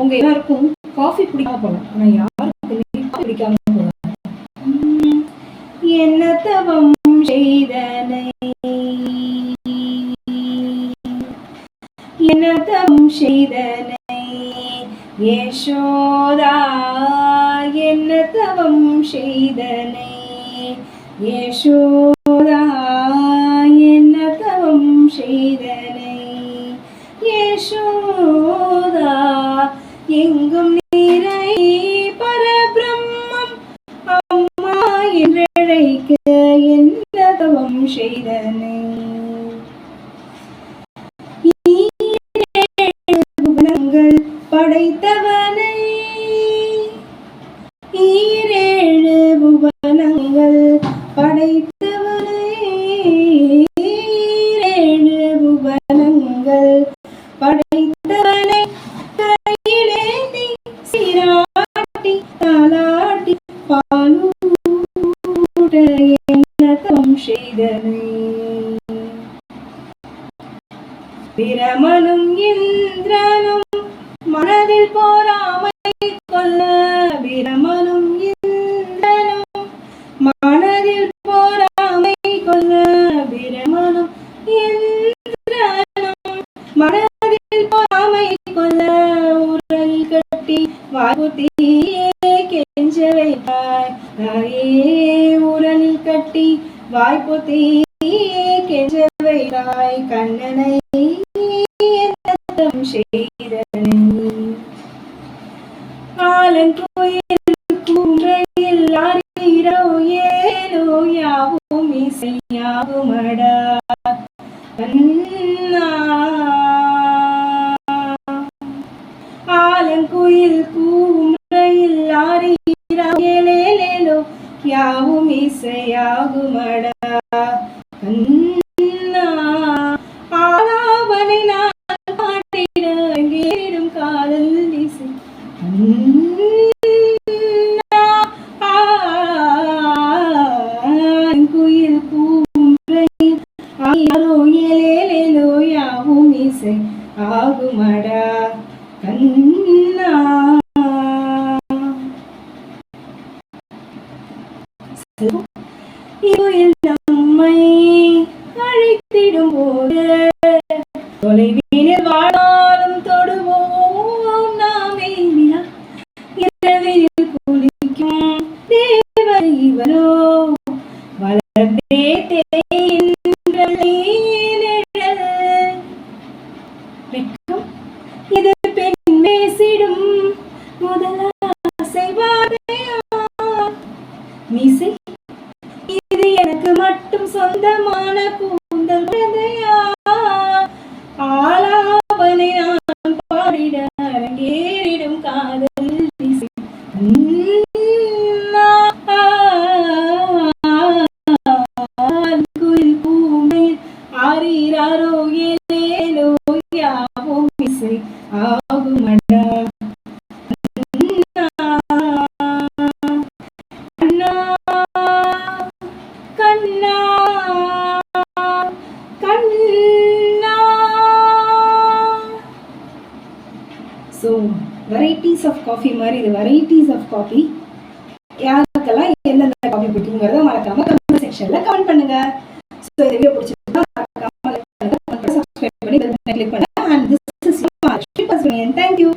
உங்க எல்லாருக்கும் காஃபி பிடிக்காம போகலாம், ஆனா யாருக்குமே காஃபி பிடிக்காம போகலாம். என்ன தவம் செய்தனை, என்ன தவம் செய்தனை யசோதா, என்ன தவம் செய்தனை யசோதா, என்ன தவம் செய்தனை யசோதா, எங்கும் நீரை பரபிரம்மம் அம்மா என்றழைக்க என்ன தவம் செய்தனை, புவனங்கள் படைத்தவனை, ஈரேழு புவனங்கள் படைத்தவனை, ஈரேழு புவனங்கள் படைத்தவனை, கையிலேந்தி சீராட்டி தாலாட்டி பாலூட்ட என்ன தவம் செய்தனை, பிரமனும் இந்திரனும் மனதில் போராமை கொள்ள, பிரமனும் இந்திரனும் மனதில் போராமை கொள்ள, பிரமனும் இந்திரனும் மனதில் போராமை கொள்ள, உரல் கட்டி வாய்ப்புத்தியே கெஞ்ச வைத்தாய் தாயே, உரலில் கட்டி வாய்ப்புத்தியே கெஞ்ச வைத்தாய் கண்ணனை செய்தனை, ஆலங்குயில் குன்றையில் ஆரீரோ ஏலோ யாவும் இசையாகுமடா கண்ணா, ஆலங்குயில் குன்றையில் ஆரீரோ ஏலேலோ யாவும் இசையாகுமடா கண்ணா, ஆலாவனை நான் பாடிட அங்கேடும் காதல் இசை குயில் கூன்றையில் ஆரோ ஏலேலோ யாவும் இசை ஆகுமடா கண்ணா. இவையில் நம்மை அழைத்திடும் போது தொலைவீனில் வாழாலும் தொடுவோம் நாமே, இரவில் குளிக்கும் தேவர் இவரோ வளர்ந்தே வெட்கம் இது பெண் பேசிடும் முதலாசை வார்த்தையா, மீசை இது எனக்கு மட்டும் சொந்தமான கூந்தல் கதையா, ஆலாவனை நான் பாடிட அரங்கேறிடும் காதல் இசை குயில் கூமையில் ஆரீராரோ ஏலேலோ யாவும் இசை ஆகுமடா கண்ணா கண்ணா கண்ணா. ஸோ வெரைட்டிஸ் ஆஃப் காஃபி மாதிரி இது வெரைட்டிஸ் ஆஃப் காஃபி. யாருக்கெல்லாம் எந்தெந்த காஃபி பிடிக்குங்கிறத மறக்காம கமெண்ட் செக்ஷன்ல கமெண்ட் பண்ணுங்க. ஸோ இந்த வீடியோ பிடிச்சிருந்தா மறக்காம லைக் பண்ணுங்க, சப்ஸ்கிரைப் பண்ணி பெல் பட்டனை கிளிக் பண்ணுங்க. அண்ட் திஸ் இஸ் யுவர் மார்ஷி பஸ்வினியன். Thank you.